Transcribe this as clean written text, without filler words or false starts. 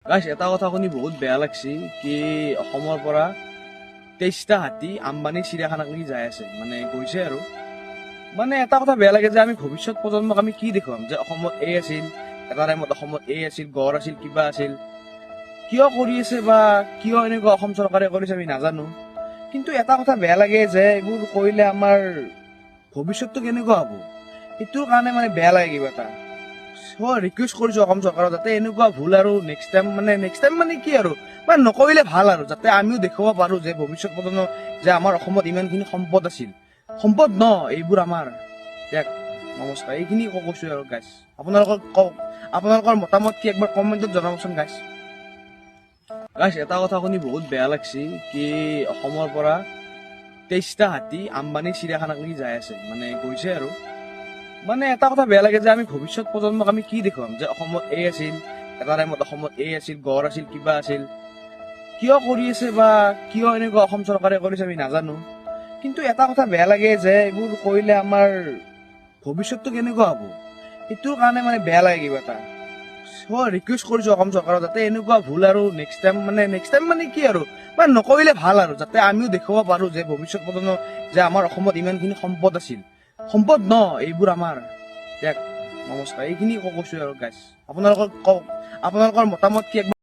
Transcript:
গাইছ এটা কথা শুনি বহুত বেয়া লাগছি কি অসমৰ পৰা 23টা হাতী আম্বানী চিৰিয়াখানাক যাই আছে মানে গৈছে আৰু মানে এটা কথা বেয়া লাগে যে আমি ভৱিষ্যত প্ৰজন্মক আমি কি দেখুৱাম যে অসমত এই আছিল এটা টাইমত অসমত এই আছিল গড় আছিল কিবা আছিল কিয় কৰি আছে বা কিয় এনেকুৱা অসম চৰকাৰে কৰিছে আমি নাজানো কিন্তু এটা কথা বেয়া লাগে যে এইবোৰ কৰিলে আমাৰ ভৱিষ্যতটো কেনেকুৱা হ'ব সেইটোৰ কাৰণে মানে বেয়া লাগে কিবা এটা ৰিকুৱেষ্ট কৰিছো অসম চৰকাৰক যাতে এনেকুৱা ভুল আৰু নেক্সট টাইম মানে কি আৰু মানে নকৰিলে ভাল আৰু যাতে আমিও দেখুৱাব পাৰো যে ভৱিষ্যত প্ৰজন্ম যে আমাৰ অসমত ইমানখিনি সম্পদ আছিল সম্পদ ন এইবোৰ আমাৰ দিয়ক নমস্কাৰ এইখিনি কৈছো আৰু গাইছ আপোনালোকৰ মতামত কি একবাৰ কমেণ্টত জনাবচোন গাইছ এটা কথা শুনি বহুত বেয়া লাগছি কি অসমৰ পৰা 23টা হাতী আম্বানী চিৰিয়াখানাক যাই আছে মানে গৈছে আৰু মানে এটা কথা বেয়া লাগে যে আমি ভৱিষ্যত প্ৰজন্মক আমি কি দেখুৱাম যে অসমত এই আছিল এটা টাইমত অসমত এই আছিল গড় আছিল কিবা আছিল কিয় কৰি আছে বা কিয় এনেকুৱা অসম চৰকাৰে কৰিছে আমি নাজানো কিন্তু এটা কথা বেয়া লাগে যে এইবোৰ কৰিলে আমাৰ ভৱিষ্যতটো কেনেকুৱা হ'ব সেইটোৰ কাৰণে মানে বেয়া লাগে কিবা এটা ৰিকুৱেষ্ট কৰিছো অসম চৰকাৰক যাতে এনেকুৱা ভুল আৰু নেক্সট টাইম মানে কি আৰু মানে নকৰিলে ভাল আৰু যাতে আমিও দেখুৱাব পাৰো যে ভৱিষ্যত প্ৰজন্ম যে আমাৰ অসমত ইমানখিনি সম্পদ আছিল সম্পদ ন এইবোৰ আমাৰ দিয়ক নমস্কাৰ এইখিনি কৈছো আৰু গাইছ আপোনালোকৰ মতামত কি একবাৰ